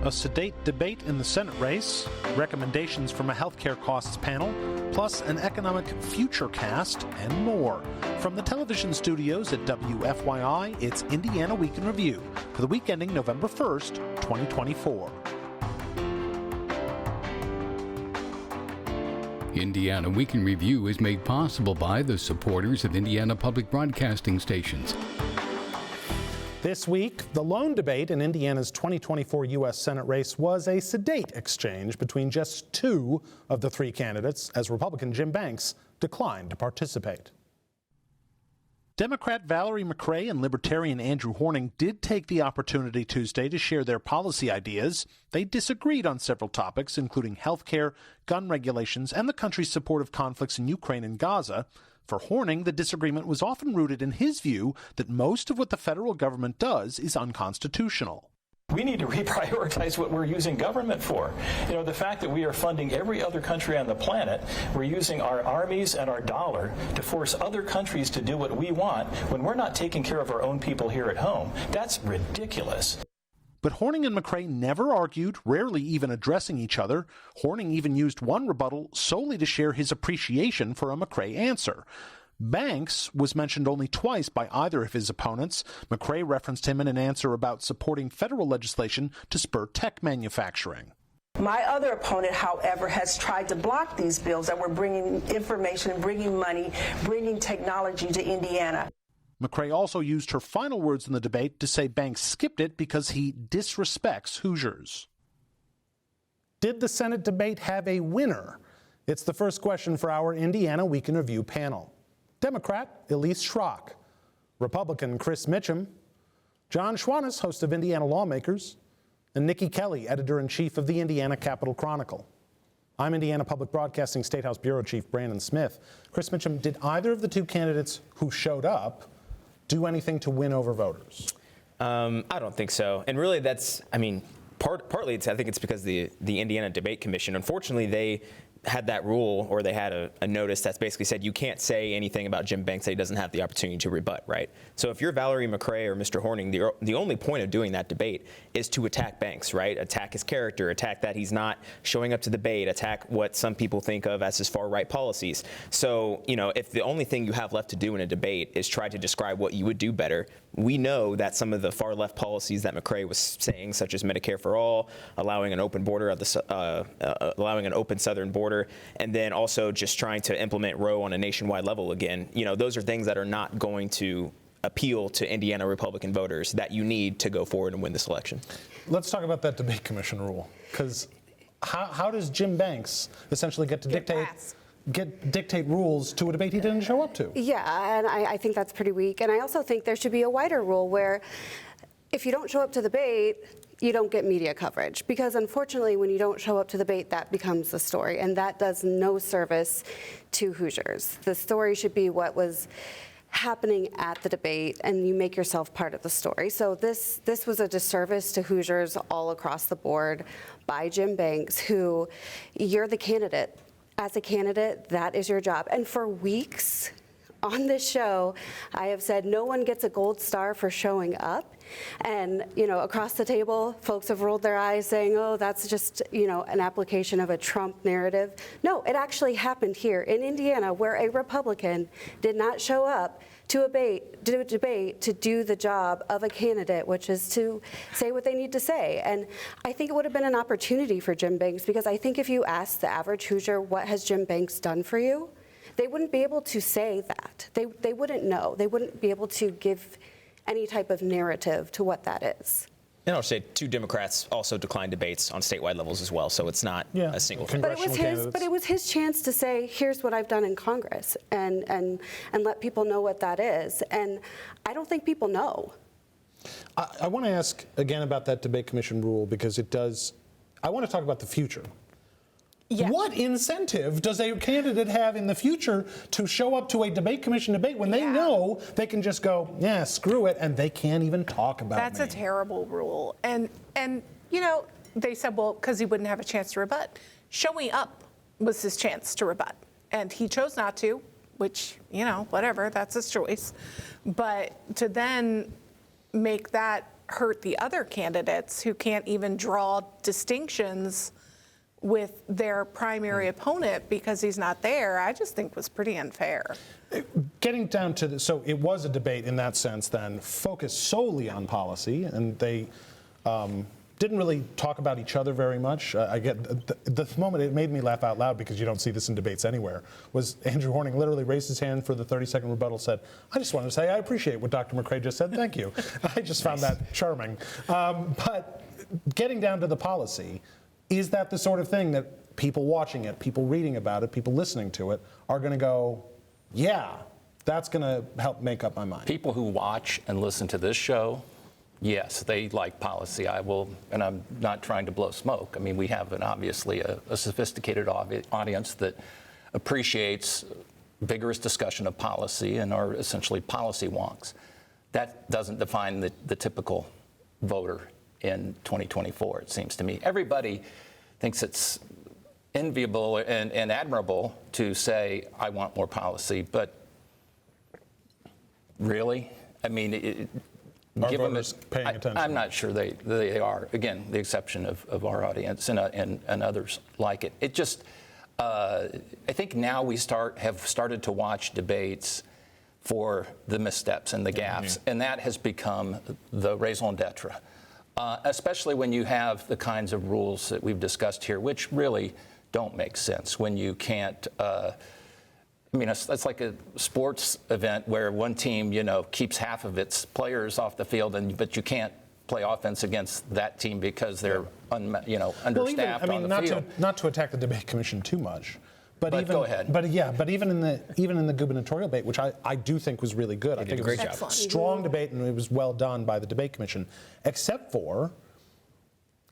A sedate debate in the Senate race, recommendations from a healthcare costs panel, plus an economic future cast, and more. From the television studios at WFYI, it's Indiana Week in Review for the week ending November 1st, 2024. Indiana Week in Review is made possible by the supporters of Indiana Public Broadcasting Stations. This week, the lone debate in Indiana's 2024 U.S. Senate race was a sedate exchange between just two of the three candidates, as Republican Jim Banks declined to participate. Democrat Valerie McCray and Libertarian Andrew Horning did take the opportunity Tuesday to share their policy ideas. They disagreed on several topics, including health care, gun regulations, and the country's support of conflicts in Ukraine and Gaza. For Horning, the disagreement was often rooted in his view that most of what the federal government does is unconstitutional. We need to reprioritize what we're using government for. You know, the fact that we are funding every other country on the planet, we're using our armies and our dollar to force other countries to do what we want when we're not taking care of our own people here at home. That's ridiculous. But Horning and McCray never argued, rarely even addressing each other. Horning even used one rebuttal solely to share his appreciation for a McCray answer. Banks was mentioned only twice by either of his opponents. McCray referenced him in an answer about supporting federal legislation to spur tech manufacturing. My other opponent, however, has tried to block these bills that were bringing information, bringing money, bringing technology to Indiana. McCray also used her final words in the debate to say Banks skipped it because he disrespects Hoosiers. Did the Senate debate have a winner? It's the first question for our Indiana Week in Review panel. Democrat Elise Shrock, Republican Chris Mitchem, John Schwantes, host of Indiana Lawmakers, and Niki Kelly, editor-in-chief of the Indiana Capital Chronicle. I'm Indiana Public Broadcasting State House Bureau Chief Brandon Smith. Chris Mitchem, did either of the two candidates who showed up do anything to win over voters? I don't think so. And really partly I think it's because the Indiana Debate Commission, unfortunately, they had that rule, or they had a notice that's basically said you can't say anything about Jim Banks that he doesn't have the opportunity to rebut, right? So if you're Valerie McCray or Mr. Horning, the only point of doing that debate is to attack Banks, right? Attack his character, attack that he's not showing up to debate, attack what some people think of as his far-right policies. So, you know, if the only thing you have left to do in a debate is try to describe what you would do better, we know that some of the far-left policies that McCray was saying, such as Medicare for all, allowing an open border allowing an open southern border, and then also just trying to implement Roe on a nationwide level again. You know, those are things that are not going to appeal to Indiana Republican voters that you need to go forward and win this election. Let's talk about that debate commission rule, because how does Jim Banks essentially get to dictate rules to a debate he didn't show up to? Yeah, and I think that's pretty weak. And I also think there should be a wider rule where if you don't show up to the debate, you don't get media coverage, because unfortunately when you don't show up to the debate, that becomes the story, and that does no service to Hoosiers. The story should be what was happening at the debate, and you make yourself part of the story. So this was a disservice to Hoosiers all across the board by Jim Banks, who, you're the candidate. As a candidate, that is your job. And for weeks on this show, I have said no one gets a gold star for showing up. And, you know, across the table, folks have rolled their eyes saying, oh, that's just, you know, an application of a Trump narrative. No, it actually happened here in Indiana, where a Republican did not show up to a debate to do the job of a candidate, which is to say what they need to say. And I think it would have been an opportunity for Jim Banks, because I think if you ask the average Hoosier, what has Jim Banks done for you? They wouldn't be able to say that. They wouldn't know. They wouldn't be able to give any type of narrative to what that is. And I'll say two Democrats also declined debates on statewide levels as well, so it's not a single thing. But it was his chance to say, here's what I've done in Congress, and let people know what that is. And I don't think people know. I want to ask again about that debate commission rule, because it does. I want to talk about the future. Yes. What incentive does a candidate have in the future to show up to a debate commission debate when they know they can just go, yeah, screw it, and they can't even talk about it? That's a terrible rule. And you know, they said, well, because he wouldn't have a chance to rebut. Showing up was his chance to rebut, and he chose not to, which, you know, whatever, that's his choice. But to then make that hurt the other candidates who can't even draw distinctions with their primary opponent because he's not there, I just think was pretty unfair. Getting down to so it was a debate in that sense then, focused solely on policy, and they didn't really talk about each other very much. I get the moment it made me laugh out loud, because you don't see this in debates anywhere, was Andrew Horning literally raised his hand for the 30-second rebuttal, said, I just wanted to say I appreciate what Dr. McCray just said, thank you. I just found that charming. But getting down to the policy, is that the sort of thing that people watching it, people reading about it, people listening to it are going to go, yeah, that's going to help make up my mind? People who watch and listen to this show, yes, they like policy. I will, and I'm not trying to blow smoke. I mean, we have obviously a sophisticated audience that appreciates vigorous discussion of policy and are essentially policy wonks. That doesn't define the typical voter in 2024, it seems to me. Everybody thinks it's enviable and admirable to say, I want more policy, but really? I mean, Are voters paying attention? I'm not sure they are. Again, the exception of our audience and others like it. It just, I think now we have started to watch debates for the missteps and the gaffes, and that has become the raison d'etre. Especially when you have the kinds of rules that we've discussed here, which really don't make sense. When you can't, I mean, it's like a sports event where one team, keeps half of its players off the field, but you can't play offense against that team because they're, understaffed on the field. Not to attack the debate commission too much. But even, go ahead. But even in the gubernatorial debate, which I do think was really good, I think it was a strong debate and it was well done by the debate commission, except for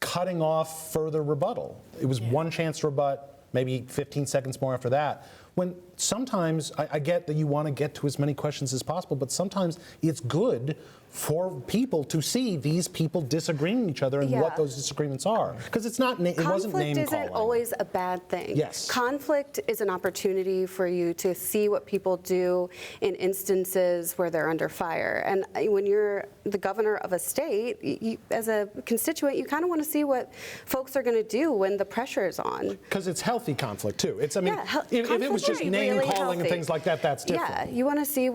cutting off further rebuttal. It was one chance to rebut, maybe 15 seconds more after that. When sometimes I get that you want to get to as many questions as possible, but sometimes it's good for people to see these people disagreeing with each other and what those disagreements are, because it wasn't name calling. Conflict isn't always a bad thing. Yes. Conflict is an opportunity for you to see what people do in instances where they're under fire. And when you're the governor of a state, you, as a constituent, you kind of want to see what folks are going to do when the pressure is on. Because it's healthy conflict too. It's if it was just name really calling and things like that, that's different. Yeah, you want to see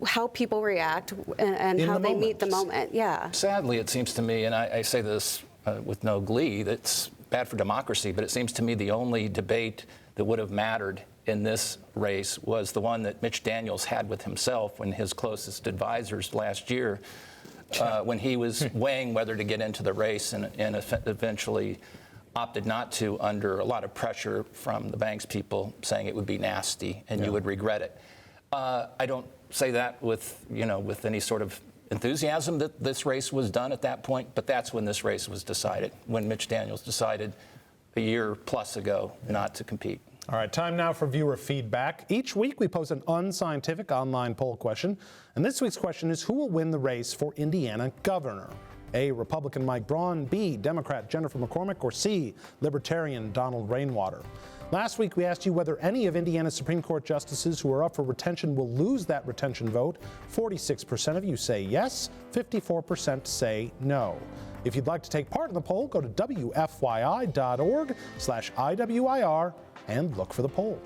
how people react and how they meet the moment. Yeah. Sadly, it seems to me, and I say this with no glee, that's bad for democracy, but it seems to me the only debate that would have mattered in this race was the one that Mitch Daniels had with himself when his closest advisors last year, when he was weighing whether to get into the race and eventually opted not to under a lot of pressure from the bank's people saying it would be nasty and you would regret it. I don't say that with any sort of enthusiasm that this race was done at that point, but that's when this race was decided, when Mitch Daniels decided a year plus ago not to compete. All right, time now for viewer feedback. Each week we pose an unscientific online poll question, and this week's question is, who will win the race for Indiana governor? A, Republican Mike Braun, B, Democrat Jennifer McCormick, or C, Libertarian Donald Rainwater. Last week, we asked you whether any of Indiana's Supreme Court justices who are up for retention will lose that retention vote. 46% of you say yes, 54% say no. If you'd like to take part in the poll, go to WFYI.org/IWIR and look for the poll.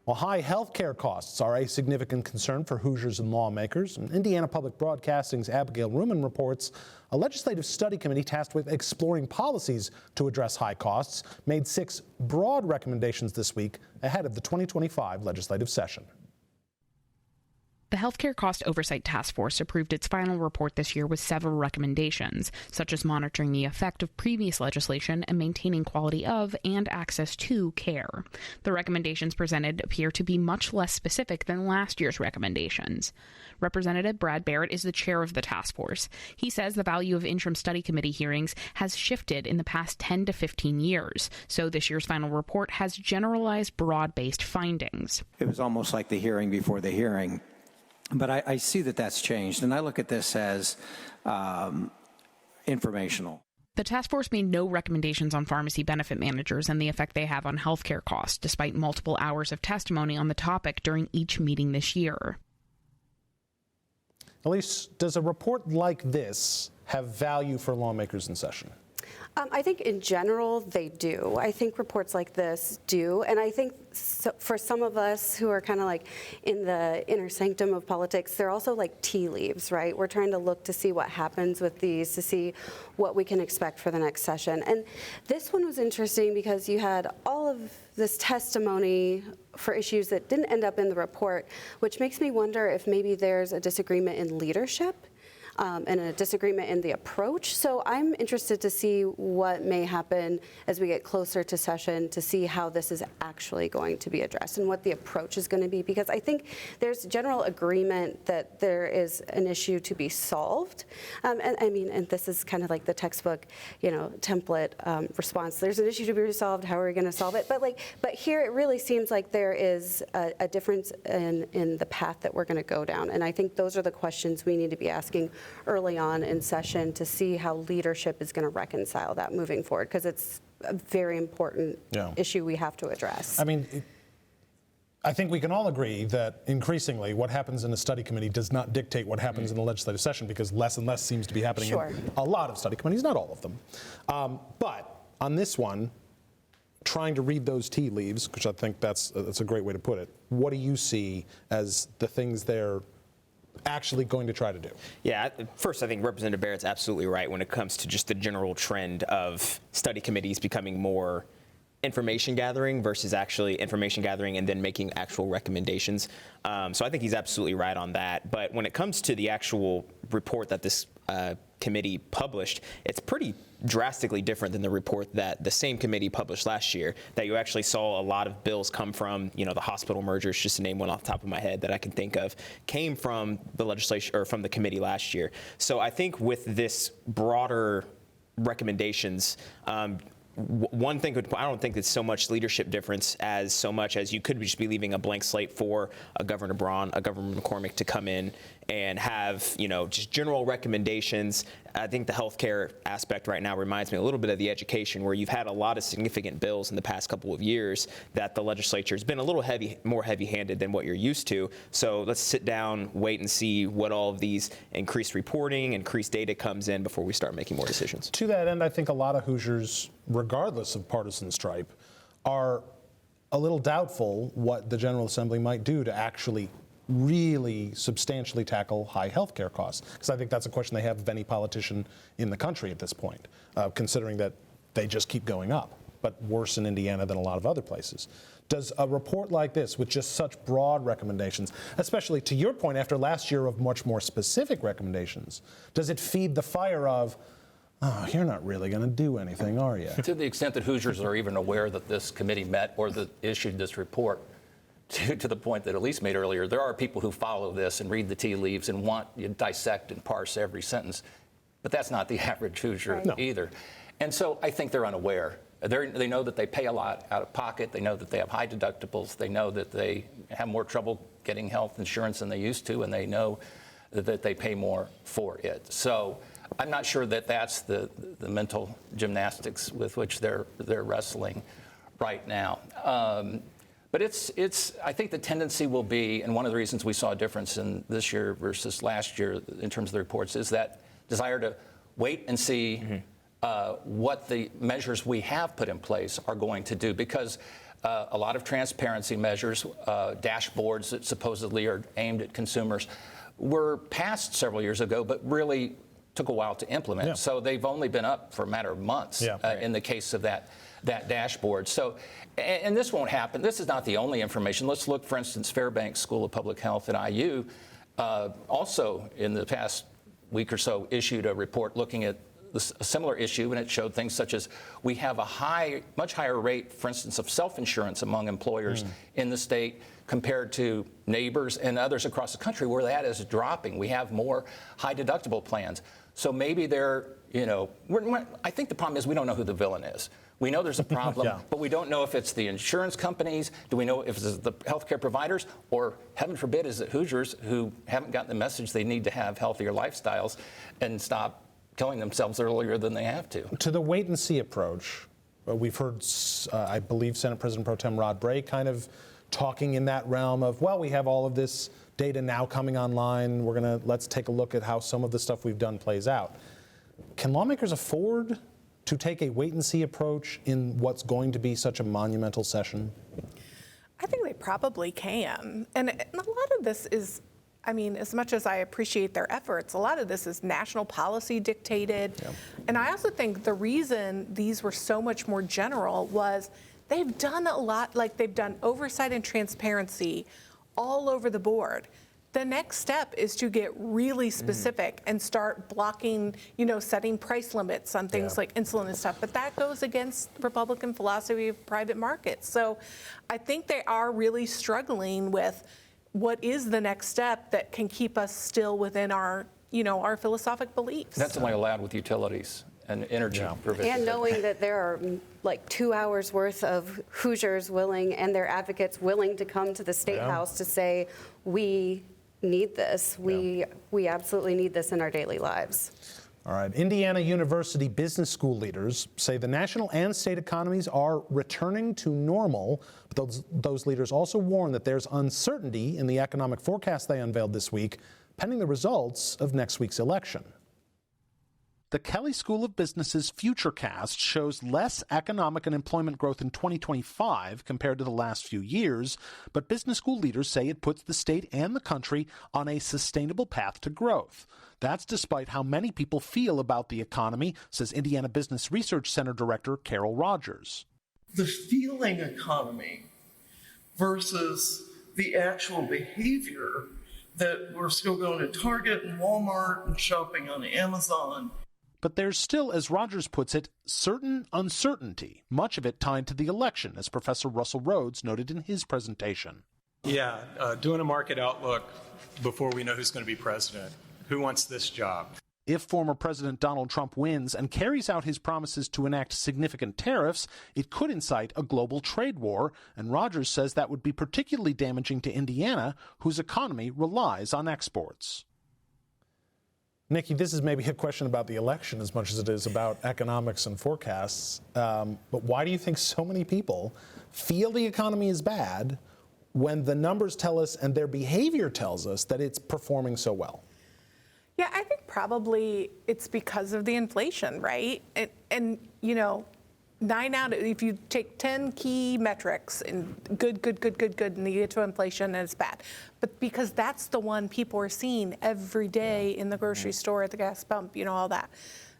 Well, high health care costs are a significant concern for Hoosiers and lawmakers. And Indiana Public Broadcasting's Abigail Ruman reports a legislative study committee tasked with exploring policies to address high costs made 6 broad recommendations this week ahead of the 2025 legislative session. The Healthcare Cost Oversight Task Force approved its final report this year with several recommendations, such as monitoring the effect of previous legislation and maintaining quality of and access to care. The recommendations presented appear to be much less specific than last year's recommendations. Representative Brad Barrett is the chair of the task force. He says the value of interim study committee hearings has shifted in the past 10 to 15 years, so this year's final report has generalized, broad-based findings. It was almost like the hearing before the hearing. But I see that that's changed, and I look at this as informational. The task force made no recommendations on pharmacy benefit managers and the effect they have on healthcare costs, despite multiple hours of testimony on the topic during each meeting this year. Elise, does a report like this have value for lawmakers in session? I think in general they do. I think reports like this do. And I think for some of us who are kind of like in the inner sanctum of politics, they're also like tea leaves, right? We're trying to look to see what happens with these, to see what we can expect for the next session. And this one was interesting because you had all of this testimony for issues that didn't end up in the report, which makes me wonder if maybe there's a disagreement in leadership. And a disagreement in the approach. So I'm interested to see what may happen as we get closer to session to see how this is actually going to be addressed and what the approach is going to be, because I think there's general agreement that there is an issue to be solved. And I mean, and this is kind of like the textbook, template response. There's an issue to be resolved. How are we going to solve it? But here it really seems like there is a difference in the path that we're going to go down. And I think those are the questions we need to be asking early on in session to see how leadership is going to reconcile that moving forward, because it's a very important issue we have to address. I mean, I think we can all agree that increasingly what happens in a study committee does not dictate what happens in the legislative session, because less and less seems to be happening in a lot of study committees, not all of them. But on this one, trying to read those tea leaves, which I think that's a great way to put it, what do you see as the things they're actually going to try to do? Yeah, first, I think Representative Barrett's absolutely right when it comes to just the general trend of study committees becoming more information gathering versus actually information gathering and then making actual recommendations. So I think he's absolutely right on that. But when it comes to the actual report that this committee published, it's pretty drastically different than the report that the same committee published last year, that you actually saw a lot of bills come from, the hospital mergers, just to name one off the top of my head that I can think of, came from the legislation or from the committee last year. So I think with this broader recommendations, one thing, I don't think it's so much leadership difference as so much as you could just be leaving a blank slate for a Governor Braun, a Governor McCormick to come in and have, just general recommendations. I think the healthcare aspect right now reminds me a little bit of the education, where you've had a lot of significant bills in the past couple of years that the legislature has been a little more heavy-handed than what you're used to. So let's sit down, wait and see what all of these increased reporting, increased data comes in before we start making more decisions. To that end, I think a lot of Hoosiers, regardless of partisan stripe, are a little doubtful what the General Assembly might do to actually really substantially tackle high health care costs, because I think that's a question they have of any politician in the country at this point, considering that they just keep going up, but worse in Indiana than a lot of other places. Does a report like this, with just such broad recommendations, especially to your point after last year of much more specific recommendations, does it feed the fire of, oh, you're not really going to do anything, are you? To the extent that Hoosiers are even aware that this committee met or that issued this report, to the point that Elise made earlier, there are people who follow this and read the tea leaves and want you to dissect and parse every sentence. But that's not the average Hoosier either. And so I think they're unaware. They know that they pay a lot out of pocket. They know that they have high deductibles. They know that they have more trouble getting health insurance than they used to, and they know that they pay more for it. So I'm not sure that that's the mental gymnastics with which they're wrestling right now. But I think the tendency will be, and one of the reasons we saw a difference in this year versus last year in terms of the reports, is that desire to wait and see what the measures we have put in place are going to do. Because a lot of transparency measures, dashboards that supposedly are aimed at consumers, were passed several years ago, but really took a while to implement. Yeah. So they've only been up for a matter of months in the case of that dashboard. So, and this won't happen. This is not the only information. Let's look, for instance, Fairbanks School of Public Health at IU also in the past week or so issued a report looking at a similar issue, and it showed things such as we have a much higher rate, for instance, of self-insurance among employers in the state compared to neighbors and others across the country where that is dropping. We have more high deductible plans. So maybe they're, I think the problem is we don't know who the villain is. We know there's a problem, but we don't know if it's the insurance companies. Do we know if it's the healthcare providers, or heaven forbid, is it Hoosiers who haven't gotten the message they need to have healthier lifestyles and stop killing themselves earlier than they have to? To the wait and see approach, we've heard, I believe, Senate President Pro Tem Rod Bray kind of talking in that realm of, well, we have all of this data now coming online. Let's take a look at how some of the stuff we've done plays out. Can lawmakers afford to take a wait-and-see approach in what's going to be such a monumental session? I think they probably can. And a lot of this is, I mean, as much as I appreciate their efforts, a lot of this is national policy dictated. Yep. And I also think the reason these were so much more general was they've done a lot, like they've done oversight and transparency all over the board. The next step is to get really specific and start blocking, setting price limits on things like insulin and stuff. But that goes against Republican philosophy of private markets. So I think they are really struggling with what is the next step that can keep us still within our philosophic beliefs. That's only allowed with utilities and energy provision. And knowing that there are like 2 hours worth of Hoosiers willing and their advocates willing to come to the State House to say, we need this. We absolutely need this in our daily lives. All right. Indiana University business school leaders say the national and state economies are returning to normal, but those leaders also warn that there's uncertainty in the economic forecast they unveiled this week, pending the results of next week's election. The Kelley School of Business's Futurecast shows less economic and employment growth in 2025 compared to the last few years, but business school leaders say it puts the state and the country on a sustainable path to growth. That's despite how many people feel about the economy, says Indiana Business Research Center Director Carol Rogers. The feeling economy versus the actual behavior that we're still going to Target and Walmart and shopping on Amazon. But there's still, as Rogers puts it, certain uncertainty, much of it tied to the election, as Professor Russell Rhodes noted in his presentation. Yeah, doing a market outlook before we know who's going to be president. Who wants this job? If former President Donald Trump wins and carries out his promises to enact significant tariffs, it could incite a global trade war, and Rogers says that would be particularly damaging to Indiana, whose economy relies on exports. Niki, this is maybe a question about the election as much as it is about economics and forecasts. But why do you think so many people feel the economy is bad when the numbers tell us and their behavior tells us that it's performing so well? Yeah, I think probably it's because of the inflation, right? And 9 out of, if you take 10 key metrics and good, and you get to inflation and it's bad. But because that's the one people are seeing every day in the grocery store, at the gas pump, all that.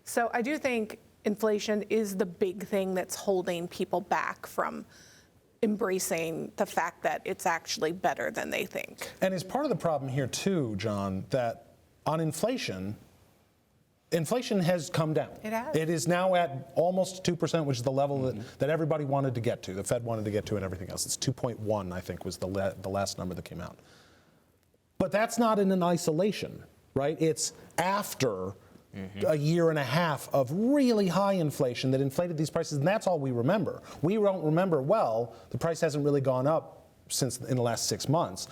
So I do think inflation is the big thing that's holding people back from embracing the fact that it's actually better than they think. And is part of the problem here too, John, that on inflation has come down. It has. It is now at almost 2%, which is the level that everybody wanted to get to, the Fed wanted to get to, and everything else. It's 2.1, I think, was the last number that came out. But that's not in an isolation, right? It's after a year and a half of really high inflation that inflated these prices, and that's all we remember. We don't remember, well, the price hasn't really gone up since in the last 6 months.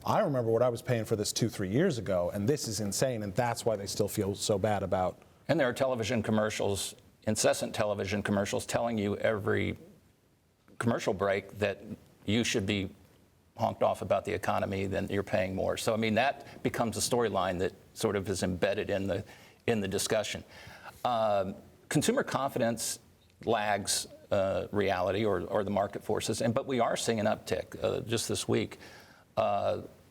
I remember what I was paying for this 2-3 years ago, and this is insane, and that's why they still feel so bad about. And there are television commercials, incessant television commercials, telling you every commercial break that you should be honked off about the economy, then you're paying more. So I mean, that becomes a storyline that sort of is embedded in the discussion. Consumer confidence lags reality or the market forces, but we are seeing an uptick just this week.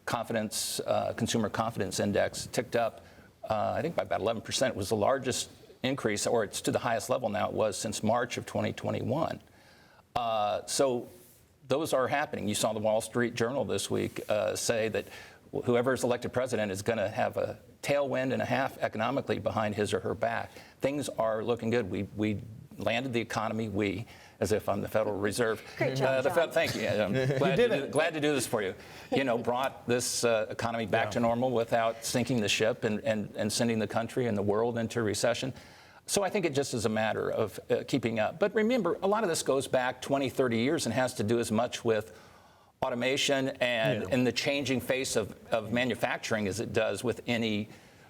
Consumer confidence index ticked up, I think by about 11%. It was the largest increase, or it's to the highest level now it was since March of 2021. So those are happening. You saw the Wall Street Journal this week say that whoever is elected president is going to have a tailwind and a half economically behind his or her back. Things are looking good. We landed the economy, as if I'm the Federal Reserve. Great job, John. Thank you. I'm glad to do this for you. Brought this economy back to normal without sinking the ship and sending the country and the world into recession. So I think it just is a matter of keeping up. But remember, a lot of this goes back 20, 30 years and has to do as much with automation and the changing face of manufacturing as it does with any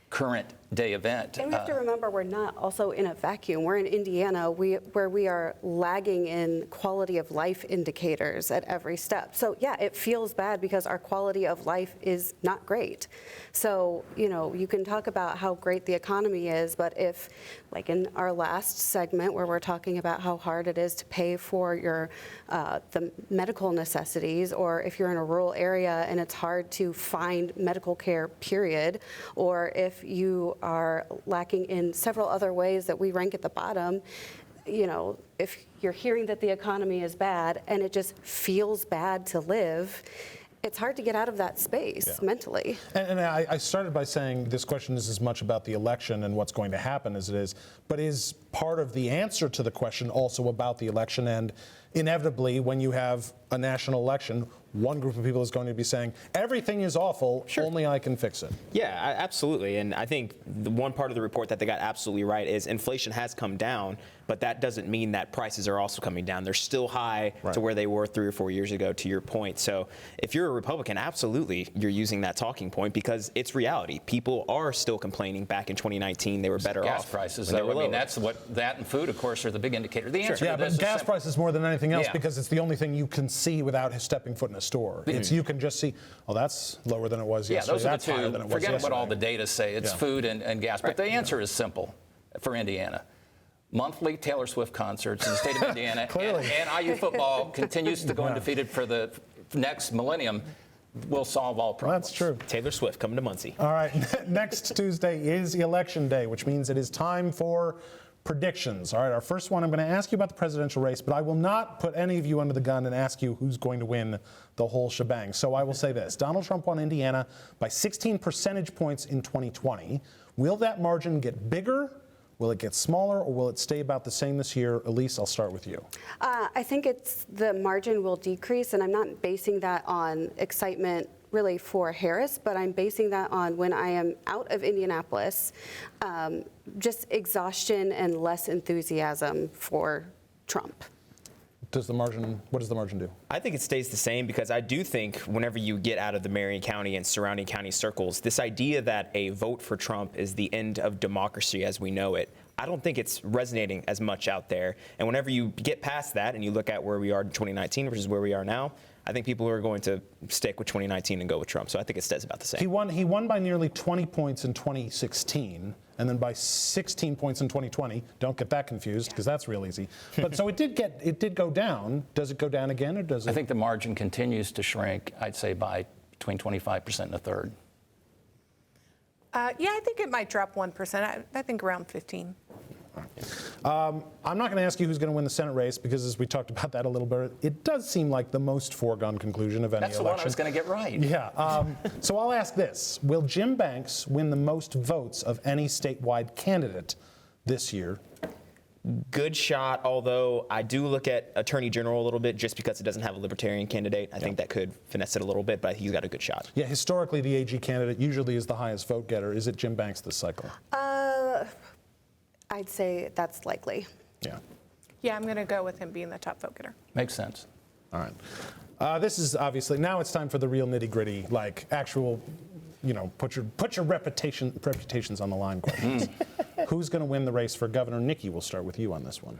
current day event. And we have to remember we're not also in a vacuum. We're in Indiana where we are lagging in quality of life indicators at every step. So yeah, it feels bad because our quality of life is not great. So, you know, you can talk about how great the economy is, but if, like in our last segment where we're talking about how hard it is to pay for your the medical necessities, or if you're in a rural area and it's hard to find medical care, period, or if you are lacking in several other ways that we rank at the bottom, you know, if you're hearing that the economy is bad and it just feels bad to live, it's hard to get out of that space mentally. And I started by saying this question is as much about the election and what's going to happen as it is, but is part of the answer to the question also about the election? And inevitably, when you have a national election, one group of people is going to be saying, everything is awful, only I can fix it. Yeah, absolutely. And I think the one part of the report that they got absolutely right is inflation has come down, but that doesn't mean that prices are also coming down. They're still high to where they were 3 or 4 years ago, to your point. So if you're a Republican, absolutely, you're using that talking point because it's reality. People are still complaining. Back in 2019, they were better gas off. Prices, They though, were I mean, lower. that's what, that and food, of course, are the big indicator. The answer to but this is gas simple. prices more than anything else Yeah. because it's the only thing you can see without stepping foot in a store. It's you can just see, oh, that's lower than it was yesterday. Those are That's the higher two. than it was Forget yesterday. what all the data say. It's food and gas. But the answer is simple for Indiana. Monthly Taylor Swift concerts in the state of Indiana, and IU football continues to go undefeated for the next millennium. Will solve all problems. That's true. Taylor Swift coming to Muncie. All right, next Tuesday is Election Day, which means it is time for predictions. All right, our first one, I'm going to ask you about the presidential race, but I will not put any of you under the gun and ask you who's going to win the whole shebang. So I will say this. Donald Trump won Indiana by 16 percentage points in 2020. Will that margin get bigger? Will it get smaller, or will it stay about the same this year? Elise, I'll start with you. I think the margin will decrease, and I'm not basing that on excitement really for Harris, but I'm basing that on when I am out of Indianapolis, just exhaustion and less enthusiasm for Trump. What does the margin do? I think it stays the same because I do think whenever you get out of the Marion County and surrounding county circles, this idea that a vote for Trump is the end of democracy as we know it, I don't think it's resonating as much out there. And whenever you get past that and you look at where we are in 2019 versus where we are now, I think people are going to stick with 2019 and go with Trump. So I think it stays about the same. He won by nearly 20 points in 2016, and then by 16 points in 2020. Don't get that confused, because that's real easy. But so it did go down. Does it go down again, or does it? I think the margin continues to shrink. I'd say by between 25% and a third. Yeah, I think it might drop 1%. I think around 15. I'm not going to ask you who's going to win the Senate race because, as we talked about that a little bit, it does seem like the most foregone conclusion of any election. That's the one I was going to get right. Yeah. So I'll ask this. Will Jim Banks win the most votes of any statewide candidate this year? Good shot, although I do look at Attorney General a little bit just because it doesn't have a Libertarian candidate. I think that could finesse it a little bit, but he's got a good shot. Yeah, historically, the AG candidate usually is the highest vote getter. Is it Jim Banks this cycle? I'd say that's likely. Yeah. Yeah, I'm going to go with him being the top vote getter. Makes sense. All right. This is obviously, now it's time for the real nitty-gritty, like actual, put your reputations on the line questions. Who's going to win the race for governor? Niki, we'll start with you on this one.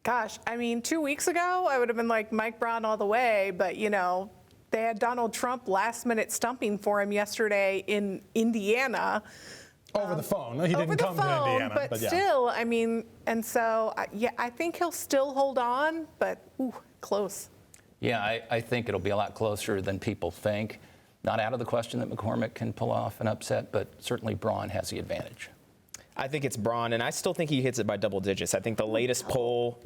Gosh, I mean, 2 weeks ago, I would have been like Mike Brown all the way, but, they had Donald Trump last-minute stumping for him yesterday in Indiana. Over the phone. He didn't come to Indiana. But still, I mean, and so, I think he'll still hold on, but close. Yeah, I think it'll be a lot closer than people think. Not out of the question that McCormick can pull off an upset, but certainly Braun has the advantage. I think it's Braun, and I still think he hits it by double digits. I think the latest poll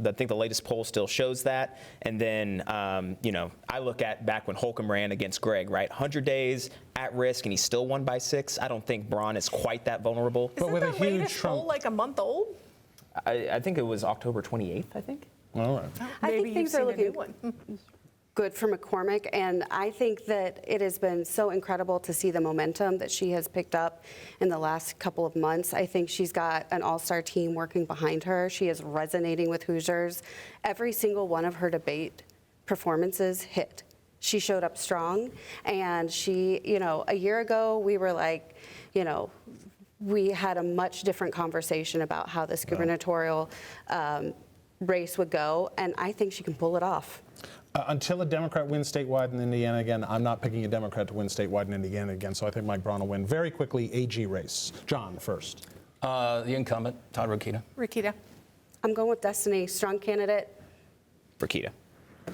still shows that. And then, I look at back when Holcomb ran against Gregg, right? 100 days at risk, and he still won by 6. I don't think Braun is quite that vulnerable. Isn't the latest poll like a month old? I think it was October 28th, I think. All right. I think things are looking good for McCormick, and I think that it has been so incredible to see the momentum that she has picked up in the last couple of months. I think she's got an all-star team working behind her. She is resonating with Hoosiers. Every single one of her debate performances hit. She showed up strong, and she, a year ago we were like, we had a much different conversation about how this gubernatorial race would go, and I think she can pull it off. Until a Democrat wins statewide in Indiana again, I'm not picking a Democrat to win statewide in Indiana again, so I think Mike Braun will win. Very quickly, AG race. John first. The incumbent, Todd Rokita. Rokita. I'm going with Destiny. Strong candidate. Rokita.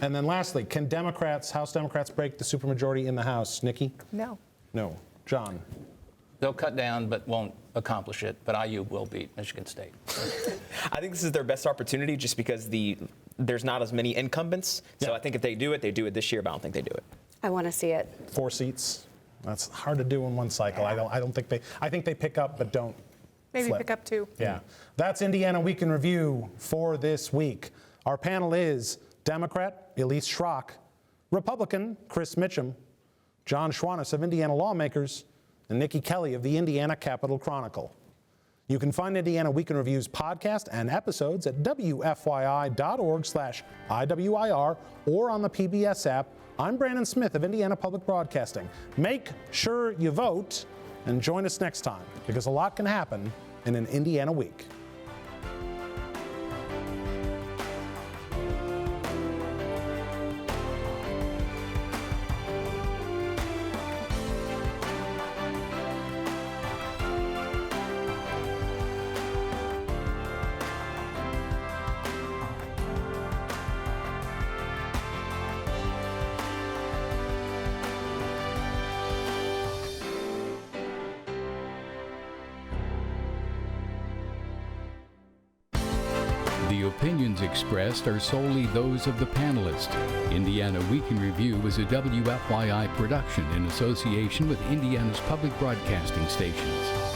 And then lastly, can House Democrats break the supermajority in the House? Nikki? No. No. John? They'll cut down but won't accomplish it, but IU will beat Michigan State. I think this is their best opportunity just because there's not as many incumbents. So I think if they do it this year, but I don't think they do it. I want to see it. 4 seats. That's hard to do in one cycle. I think they pick up but don't Maybe flip. pick up 2. Yeah. That's Indiana Week in Review for this week. Our panel is Democrat Elise Shrock, Republican Chris Mitchem, John Schwantes of Indiana Lawmakers, and Niki Kelly of the Indiana Capital Chronicle. You can find Indiana Week in Review's podcast and episodes at WFYI.org/IWIR or on the PBS app. I'm Brandon Smith of Indiana Public Broadcasting. Make sure you vote and join us next time, because a lot can happen in an Indiana week. The opinions expressed are solely those of the panelists. Indiana Week in Review is a WFYI production in association with Indiana's public broadcasting stations.